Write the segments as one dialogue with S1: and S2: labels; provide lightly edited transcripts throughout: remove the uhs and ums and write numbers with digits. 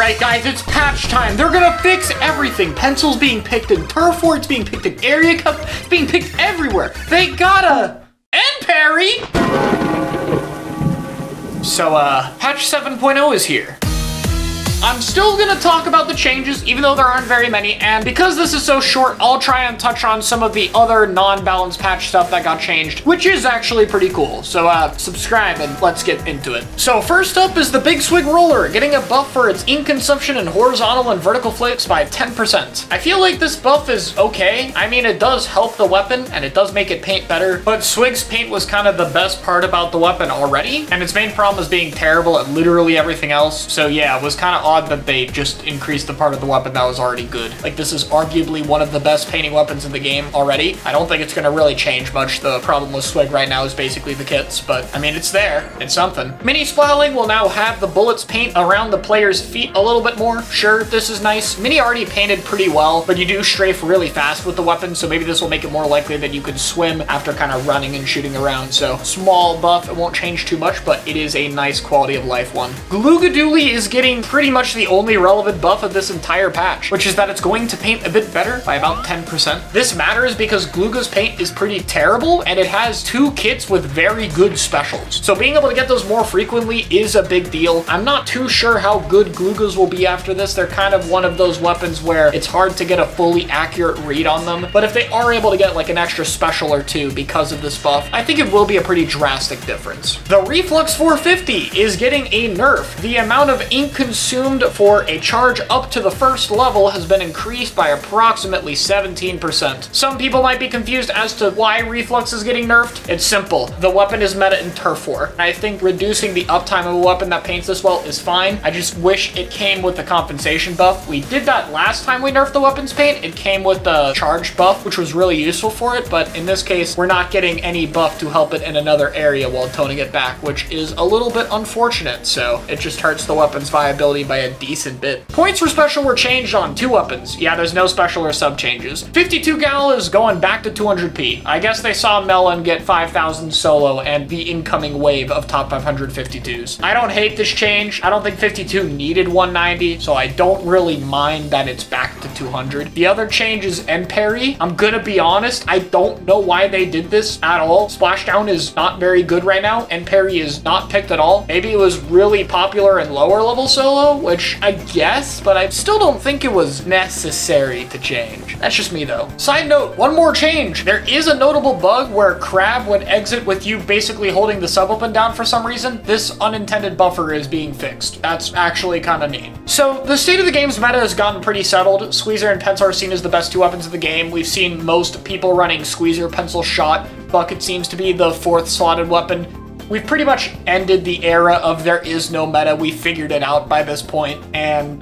S1: right, guys, it's patch time. They're gonna fix everything. Pencils being picked in Turf War, it's being picked in Area Cup, it's being picked everywhere. They gotta end parry. So, patch 7.0 is here. I'm still gonna talk about the changes, even though there aren't very many, and because this is so short, I'll try and touch on some of the other non-balanced patch stuff that got changed, which is actually pretty cool. So, subscribe and let's get into it. So, first up is the Big Swig Roller, getting a buff for its ink consumption and horizontal and vertical flips by 10%. I feel like this buff is okay. I mean, it does help the weapon, and it does make it paint better, but Swig's paint was kind of the best part about the weapon already, and its main problem was being terrible at literally everything else. So yeah, it was kind of odd that they just increased the part of the weapon that was already good. Like, this is arguably one of the best painting weapons in the game already. I don't think it's gonna really change much. The problem with Swig right now is basically the kits, but I mean, it's there. It's something. Mini Splatling will now have the bullets paint around the player's feet a little bit more. Sure, this is nice. Mini already painted pretty well, but you do strafe really fast with the weapon, so maybe this will make it more likely that you could swim after kind of running and shooting around. So, small buff. It won't change too much, but it is a nice quality of life one. Gloogadoodly is getting pretty much the only relevant buff of this entire patch, which is that it's going to paint a bit better by about 10%. This matters because Glooga's paint is pretty terrible, and it has 2 kits with very good specials. So being able to get those more frequently is a big deal. I'm not too sure how good Glooga's will be after this. They're kind of one of those weapons where it's hard to get a fully accurate read on them, but if they are able to get like an extra special or 2 because of this buff, I think it will be a pretty drastic difference. The Reflux 450 is getting a nerf. The amount of ink consumed for a charge up to the first level has been increased by approximately 17%. Some people might be confused as to why Reflux is getting nerfed. It's simple. The weapon is meta in Turf War. I think reducing the uptime of a weapon that paints this well is fine. I just wish it came with the compensation buff. We did that last time we nerfed the weapons paint. It came with the charge buff, which was really useful for it, but in this case, we're not getting any buff to help it in another area while toning it back, which is a little bit unfortunate, so it just hurts the weapon's viability by a decent bit. Points for special were changed on 2 weapons. Yeah, there's no special or sub changes. 52 gal is going back to 200p. I guess they saw Melon get 5,000 solo and the incoming wave of top 552s. I don't hate this change. I don't think 52 needed 190, so I don't really mind that it's back to 200. The other change is end parry. I'm gonna be honest, I don't know why they did this at all. Splashdown is not very good right now. End parry is not picked at all. Maybe it was really popular in lower level solo, which I guess, but I still don't think it was necessary to change. That's just me though. Side note, one more change. There is a notable bug where Crab would exit with you basically holding the sub up and down for some reason. This unintended buffer is being fixed. That's actually kind of neat. So the state of the game's meta has gotten pretty settled. Squeezer and Pencil are seen as the best 2 weapons of the game. We've seen most people running Squeezer, Pencil, Shot. Bucket seems to be the 4th slotted weapon. We've pretty much ended the era of there is no meta. We figured it out by this point, and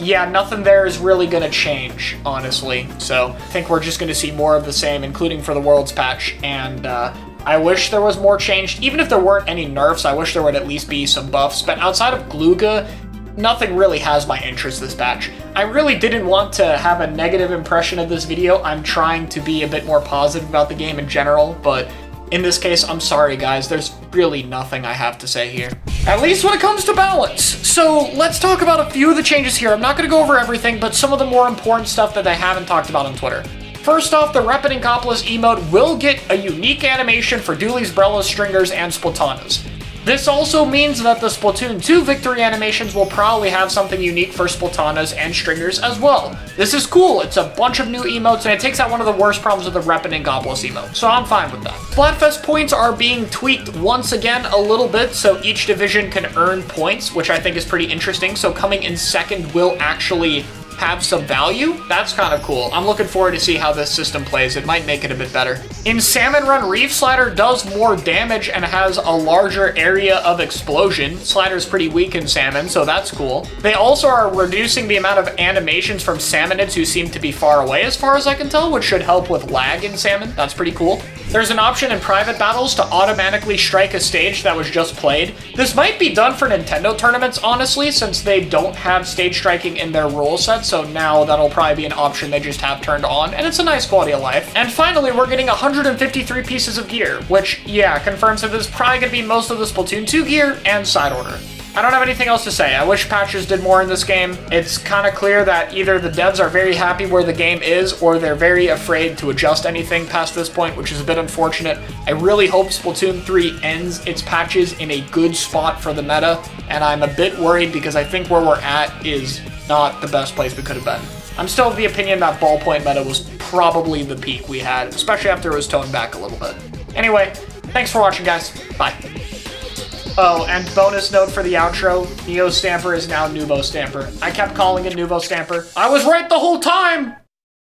S1: yeah, nothing there is really gonna change, honestly. So I think we're just gonna see more of the same, including for the Worlds patch, and I wish there was more changed. Even if there weren't any nerfs, I wish there would at least be some buffs, but outside of Glooga, nothing really has my interest this patch. I really didn't want to have a negative impression of this video. I'm trying to be a bit more positive about the game in general, but in this case, I'm sorry guys, there's really nothing I have to say here. At least when it comes to balance. So let's talk about a few of the changes here. I'm not gonna go over everything, but some of the more important stuff that I haven't talked about on Twitter. First off, the Repetinkopolis emote will get a unique animation for Dooley's, Brellas, Stringers, and Splatanas. This also means that the Splatoon 2 victory animations will probably have something unique for Splatanas and Stringers as well. This is cool. It's a bunch of new emotes, and it takes out one of the worst problems with the Repetinkopolis emote, so I'm fine with that. Splatfest points are being tweaked once again a little bit, so each division can earn points, which I think is pretty interesting. So coming in second will actually have some value. That's kind of cool. I'm looking forward to see how this system plays. It might make it a bit better. In Salmon Run, Reef Slider does more damage and has a larger area of explosion. Slider's pretty weak in Salmon, so that's cool. They also are reducing the amount of animations from Salmonids who seem to be far away as far as I can tell, which should help with lag in Salmon. That's pretty cool. There's an option in private battles to automatically strike a stage that was just played. This might be done for Nintendo tournaments, honestly, since they don't have stage striking in their rule set, so now that'll probably be an option they just have turned on, and it's a nice quality of life. And finally, we're getting 153 pieces of gear, which, yeah, confirms that this is probably going to be most of the Splatoon 2 gear and side order. I don't have anything else to say. I wish patchers did more in this game. It's kind of clear that either the devs are very happy where the game is, or they're very afraid to adjust anything past this point, which is a bit unfortunate. I really hope Splatoon 3 ends its patches in a good spot for the meta, and I'm a bit worried because I think where we're at is not the best place we could have been. I'm still of the opinion that ballpoint meta was probably the peak we had, especially after it was toned back a little bit. Anyway, thanks for watching, guys. Bye. Oh, and bonus note for the outro, Neo Stamper is now Nuvo Stamper. I kept calling it Nuvo Stamper. I was right the whole time!